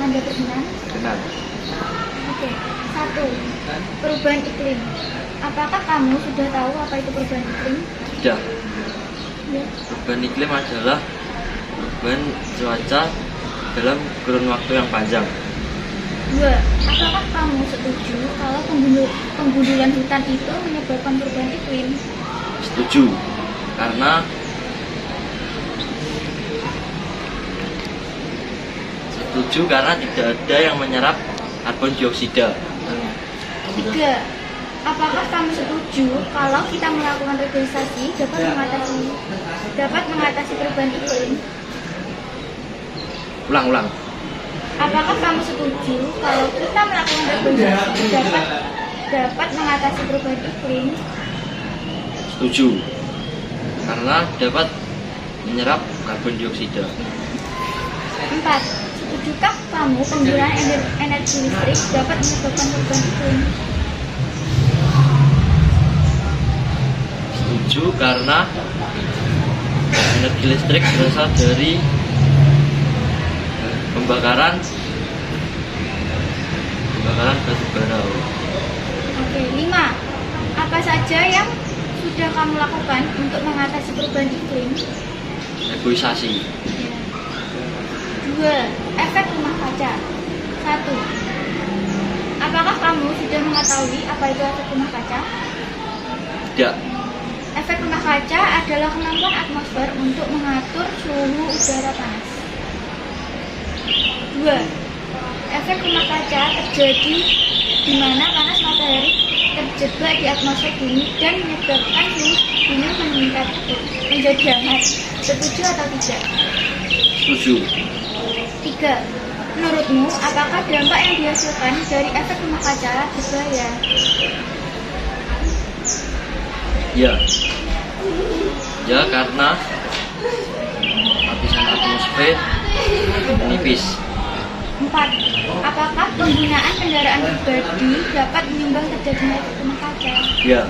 Anda berkenan? Benar. Oke. 1. Perubahan iklim. Apakah kamu sudah tahu apa itu perubahan iklim? Tidak. Ya. Perubahan iklim adalah perubahan cuaca dalam kurun waktu yang panjang. 2. Apakah kamu setuju kalau penggundulan hutan itu menyebabkan perubahan iklim? Setuju. Karena tidak ada yang menyerap karbon dioksida. 3. Apakah kamu setuju kalau kita melakukan reforestasi dapat mengatasi perubahan iklim? Ulang. Apakah kamu setuju kalau kita melakukan reforestasi dapat mengatasi perubahan iklim? Setuju. Karena dapat menyerap karbon dioksida. 4. Setujukah kamu penggunaan energi listrik dapat menyebabkan perubahan iklim? Setuju karena energi listrik berasal dari pembakaran batu bara. Oke, 5. Apa saja yang sudah kamu lakukan untuk mengatasi perubahan iklim? Reboisasi. 2. Efek rumah kaca. 1. Apakah kamu sudah mengetahui apa itu efek rumah kaca? Tidak. Efek rumah kaca adalah kemampuan atmosfer untuk mengatur suhu udara panas. 2. Efek rumah kaca terjadi di mana panas matahari terjebak di atmosfer bumi dan menyebabkan suhu bumi meningkat menjadi hangat. Setuju atau tidak? Setuju. 3. Menurutmu, apakah dampak yang dihasilkan dari efek rumah kaca berbahaya? Ya, karena lapisan atmosfer menipis. 4. Apakah penggunaan kendaraan pribadi dapat menyumbang terjadinya efek rumah kaca? Ya.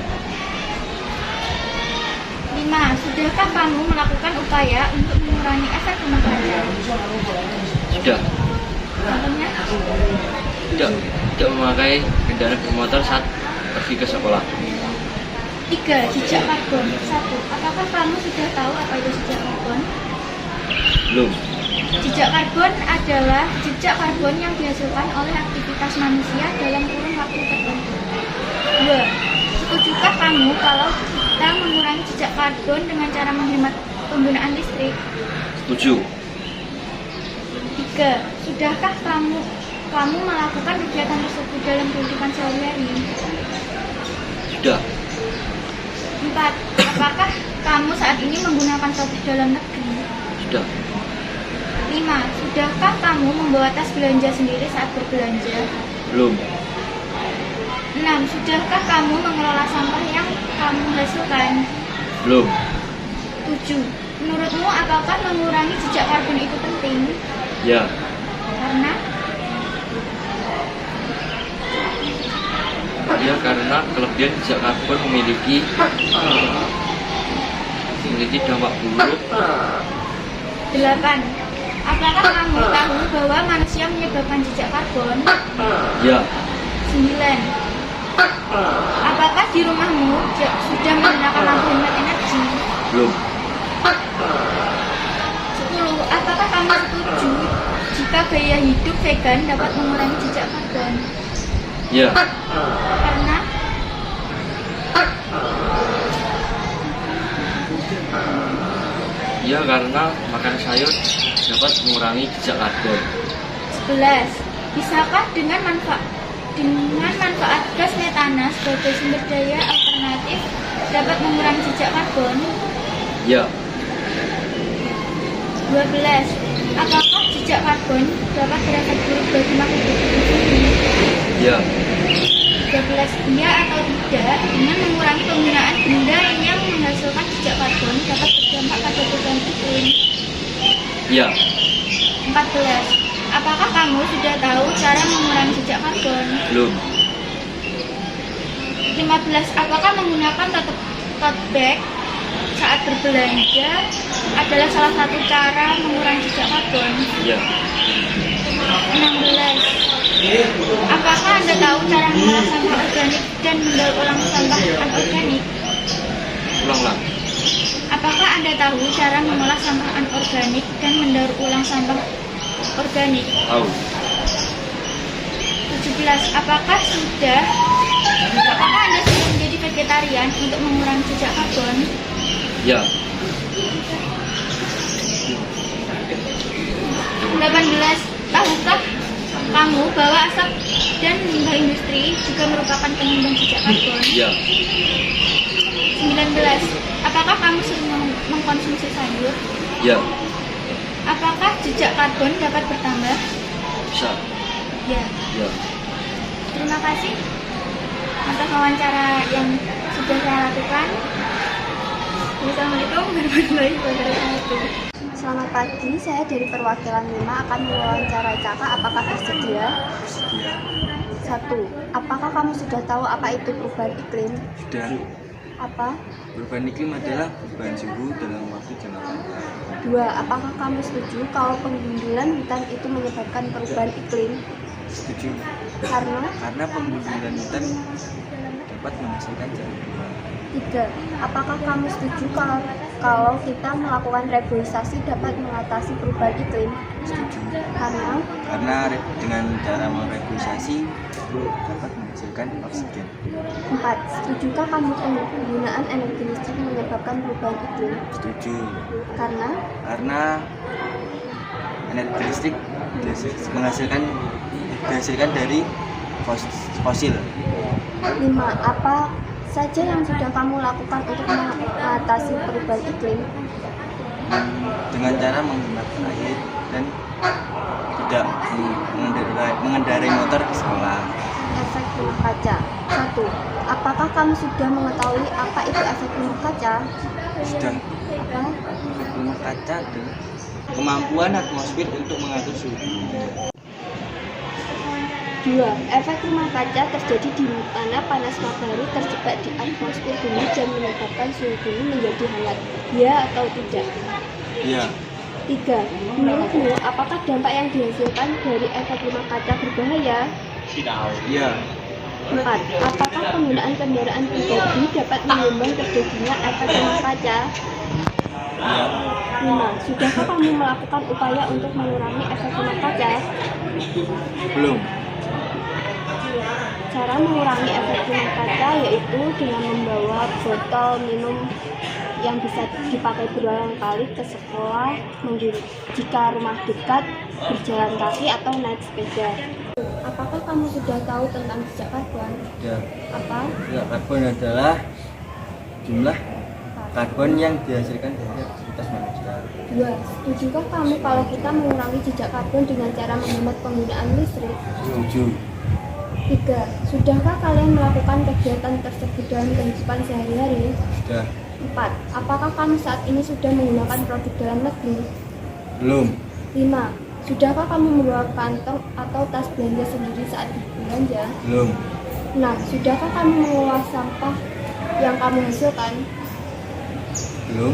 5. Sudahkah kamu melakukan upaya untuk mengurangi efek rumah kaca? Sudah. Contohnya? Tidak memakai kendaraan bermotor saat pergi ke sekolah. 3. Jejak karbon. 1. Apakah kamu sudah tahu apa itu jejak karbon? Belum. Jejak karbon adalah jejak karbon yang dihasilkan oleh aktivitas manusia dalam kurun waktu tertentu. 2. Setujukah kamu kalau kita mengurangi jejak karbon dengan cara menghemat penggunaan listrik? Setuju. 3. Sudahkah kamu melakukan kegiatan tersebut dalam kehidupan sehari-hari? Sudah. 4. Apakah kamu saat ini menggunakan produk dalam negeri? Sudah. 5. Sudahkah kamu membawa tas belanja sendiri saat berbelanja? Belum. 6. Sudahkah kamu mengelola sampah yang kamu hasilkan? Belum. 7. Menurutmu apakah mengurangi jejak karbon itu penting? Ya. Karena kelebihan jejak karbon memiliki dampak buruk. 8. Apakah kamu tahu bahwa manusia menyebabkan jejak karbon? Ya. 9. Apakah di rumahmu sudah menggunakan lampu hemat energi? Belum. 10. Apakah kamu setuju jika gaya hidup vegan dapat mengurangi jejak karbon? Ya. Karena Ya, karena makan sayur dapat mengurangi jejak karbon. 11. Bisakah dengan manfaat gas metana sebagai sumber daya alternatif dapat mengurangi jejak karbon? Ya. 12. Apakah jejak karbon dapat berefek buruk bagi makhluk hidup? Ya. 13. Iya atau tidak, dengan mengurangi penggunaan benda yang menghasilkan jejak karbon dapat berdampak pada perubahan iklim? Ya. 14. Apakah kamu sudah tahu cara mengurangi jejak karbon? Belum. 15. Apakah menggunakan tote bag saat berbelanja adalah salah satu cara mengurangi jejak karbon? Ya. 16. Apakah Anda tahu cara mengolah sampah organik dan mendaur ulang sampah anorganik? Ulang-ulang. Apakah Anda tahu cara mengolah sampah anorganik dan mendaur ulang sampah organik? Tahu. 17. Apakah Anda sudah menjadi vegetarian untuk mengurangi jejak karbon? Ya. 18. Tahukah kamu bahwa asap dan limbah industri juga merupakan penyumbang jejak karbon? Ya. 19. Apakah kamu sering mengkonsumsi sayur? Ya. Apakah jejak karbon dapat bertambah? Bisa. Ya. Ya. Terima kasih atas wawancara yang sudah saya lakukan. Wassalamualaikum warahmatullahi wabarakatuh. Selamat pagi, saya dari perwakilan 5 akan mewawancarai kakak. Apakah bersedia? Bersedia. 1. Apakah kamu sudah tahu apa itu perubahan iklim? Sudah. Apa? Perubahan iklim adalah perubahan suhu dalam waktu jangka panjang. 2. Apakah kamu setuju kalau penggundulan hutan itu menyebabkan perubahan iklim? Setuju. Karena penggundulan hutan dapat menghasilkan CO2. 3. Apakah kamu setuju kalau kita melakukan reboisasi dapat mengatasi perubahan iklim? Setuju. Karena dengan cara mereboisasi dapat menghasilkan oksigen. 4. Setujukah kamu penggunaan energi listrik menyebabkan perubahan iklim? Setuju. Karena energi listrik dihasilkan dari fosil. 5. Apa saja yang sudah kamu lakukan untuk mengatasi perubahan iklim? Dengan cara menghemat air dan tidak mengendarai motor ke sekolah. Efek rumah kaca. 1. Apakah kamu sudah mengetahui apa itu efek rumah kaca? Sudah. Apa? Rumah kaca adalah kemampuan atmosfer untuk mengatur suhu. 2. Efek rumah kaca terjadi di mana panas matahari terjebak di atmosfer bumi dan menyebabkan suhu bumi menjadi hangat. Ya atau tidak? Ya. 3. Menurutmu, apakah dampak yang dihasilkan dari efek rumah kaca berbahaya? Ya. 4. Apakah penggunaan kendaraan pribadi dapat menyumbang terjadinya efek rumah kaca? Ya. 5. Sudahkah kamu melakukan upaya untuk mengurangi efek rumah kaca? Belum. Cara mengurangi efek rumah kaca yaitu dengan membawa botol minum yang bisa dipakai berulang kali ke sekolah, jika rumah dekat, berjalan kaki atau naik sepeda. Apakah kamu sudah tahu tentang jejak karbon? Ya. Apa? Jejak karbon adalah jumlah karbon yang dihasilkan dari aktivitas manusia. 2. Setujukah kamu kalau kita mengurangi jejak karbon dengan cara menghemat penggunaan listrik? Setuju. 3. Sudahkah kalian melakukan kegiatan tersebut dalam kehidupan sehari-hari? Sudah. 4. Apakah kamu saat ini sudah menggunakan produk dalam negeri? Belum. 5. Sudahkah kamu membawa kantong atau tas belanja sendiri saat berbelanja? Belum. 6. Sudahkah kamu mengolah sampah yang kamu hasilkan? Belum.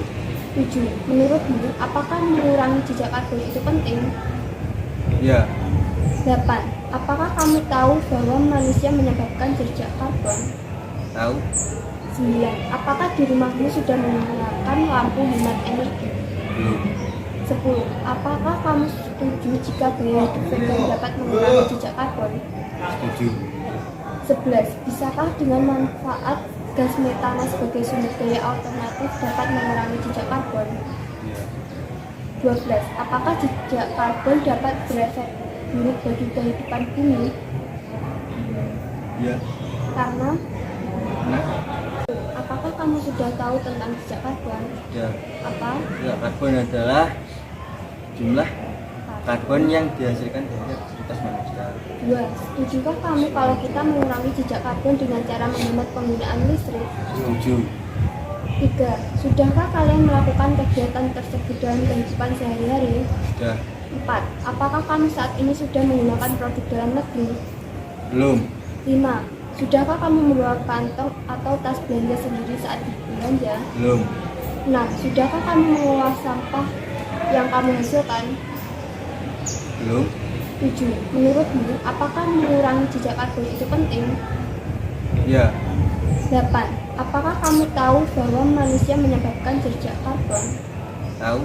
7. Menurutmu, apakah mengurangi jejak karbon itu penting? Ya. 8. Apakah kamu tahu bahwa manusia menyebabkan jejak karbon? Tahu. 9. Apakah di rumahmu sudah menggunakan lampu hemat energi? Belum. 10. Apakah kamu setuju jika gaya hidup vegan dapat mengurangi jejak karbon? Setuju. 11. Bisakah dengan manfaat gas metana sebagai sumber daya alternatif dapat mengurangi jejak karbon? Ya. 12. Apakah jejak karbon dapat berefek buruk bagi kehidupan bumi? Ya. Karena Nah. apakah kamu sudah tahu tentang jejak karbon? Ya. Apa? Jejak karbon adalah jumlah karbon yang dihasilkan dari aktivitas manusia. 2. Setujukah kamu kalau kita mengurangi jejak karbon dengan cara menghemat penggunaan listrik? Setuju. 3. Sudahkah kalian melakukan kegiatan tersebut dalam kehidupan sehari-hari? Sudah. 4. Apakah kamu saat ini sudah menggunakan produk dalam negeri? Belum. 5. Sudahkah kamu membawa kantong atau tas belanja sendiri saat berbelanja? Belum. 6. Sudahkah kamu mengolah sampah yang kamu hasilkan? Belum. 7. Menurutmu, apakah mengurangi jejak karbon itu penting? Ya. 8. Apakah kamu tahu bahwa manusia menyebabkan jejak karbon? Tahu?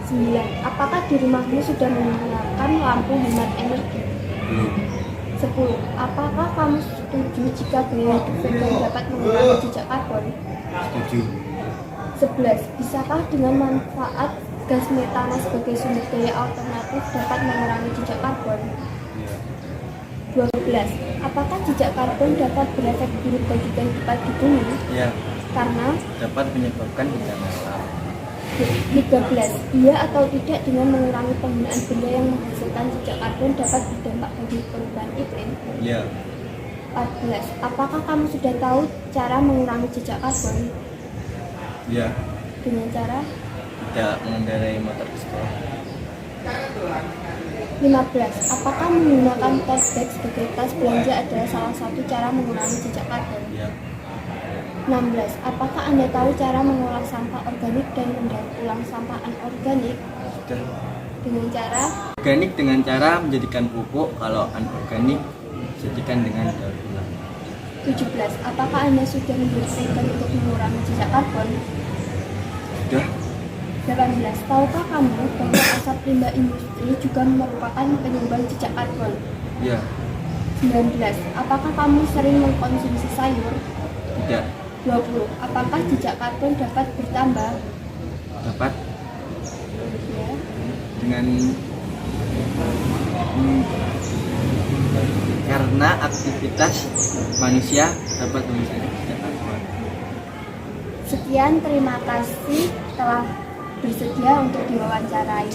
9. Apakah di rumahmu sudah menggunakan lampu hemat energi? Belum. 10. Apakah kamu setuju jika gaya hidup vegan dapat mengurangi jejak karbon? Setuju. 11. Bisakah dengan manfaat gas metana sebagai sumber daya alternatif dapat mengurangi jejak karbon? Ya. 12. Apakah jejak karbon dapat berefek buruk bagi kehidupan di bumi? Ya. Karena Dapat menyebabkan bencana alam. 13. Iya atau tidak dengan mengurangi penggunaan benda yang menghasilkan jejak karbon dapat berdampak bagi perubahan iklim? Ya. 14. Apakah kamu sudah tahu cara mengurangi jejak karbon? Ya. Dengan cara Tidak mengendarai motor ke sekolah. 15. Apakah menggunakan tote bag sebagai tas belanja adalah salah satu cara mengurangi jejak karbon? Ya. 16. Apakah Anda tahu cara mengolah sampah organik dan mendaur ulang sampah anorganik? Sudah. Dengan cara Organik dengan cara menjadikan pupuk, kalau anorganik dijadikan dengan daur ulang. 17. Apakah Anda sudah membersihkan untuk mengurangi jejak karbon? Sudah. 18. Tahukah kamu bahwa asap limbah industri juga merupakan penyumbang jejak karbon? Ya. 19. Apakah kamu sering mengkonsumsi sayur? Tidak. 20. Apakah jejak karbon dapat bertambah? Dapat Ya. dengan karena aktivitas manusia dapat menghasilkan jejak karbon. Sekian, terima kasih telah bersedia untuk diwawancarai.